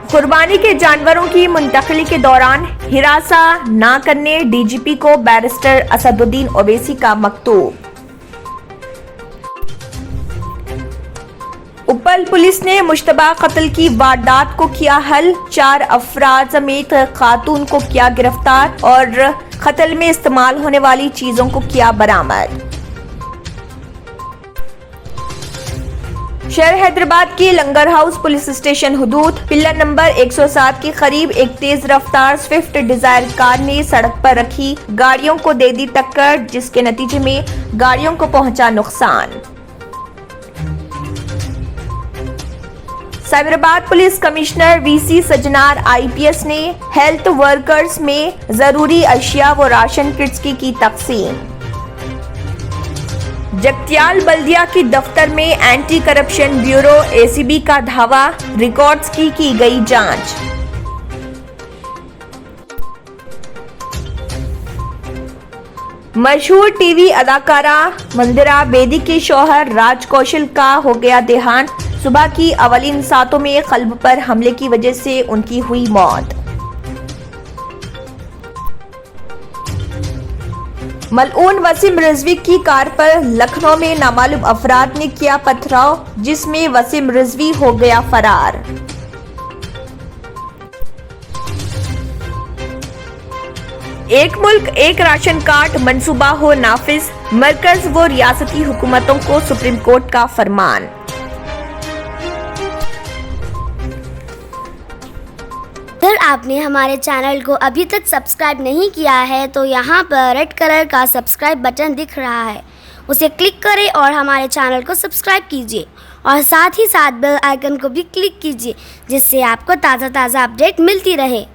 कुर्बानी के जानवरों की मुंतकली के दौरान हिरासा न करने डीजीपी को बैरिस्टर असदुद्दीन ओवैसी का मकतूब। उपल पुलिस ने मुश्तबा कत्ल की वारदात को किया हल, 4 अफराद समेत खातून को किया गिरफ्तार और कत्ल में इस्तेमाल होने वाली चीजों को किया बरामद। शहर हैदराबाद के लंगर हाउस पुलिस स्टेशन हुदूद पिल्ला नंबर 107 के करीब एक तेज रफ्तार स्विफ्ट डिजायर कार ने सड़क पर रखी गाड़ियों को दे दी टक्कर, जिसके नतीजे में गाड़ियों को पहुंचा नुकसान। Cyberabad police commissioner VC Sajjanar IPS ने हेल्थ वर्कर्स में जरूरी अशिया व राशन किट्स की तकसीम। जगत्याल बल्दिया की दफ्तर में एंटी करप्शन ब्यूरो एसीबी का धावा, रिकॉर्ड्स की गई जांच। मशहूर टीवी अदाकारा मंदिरा बेदी के शौहर राज कौशल का हो गया देहांत, सुबह की अवलिन सातों में कल्ब पर हमले की वजह से उनकी हुई मौत। मलऊन वसीम रिजवी की कार पर लखनऊ में नामालूम अफराद ने किया पथराव, जिसमें वसीम रिजवी हो गया फरार। एक मुल्क एक राशन कार्ड मंसूबा हो नाफिज, मरकज व रियासती हुकूमतों को सुप्रीम कोर्ट का फरमान। अगर आपने हमारे चैनल को अभी तक सब्सक्राइब नहीं किया है तो यहाँ पर रेड कलर का सब्सक्राइब बटन दिख रहा है, उसे क्लिक करें और हमारे चैनल को सब्सक्राइब कीजिए और साथ ही साथ बेल आइकन को भी क्लिक कीजिए, जिससे आपको ताज़ा अपडेट मिलती रहे।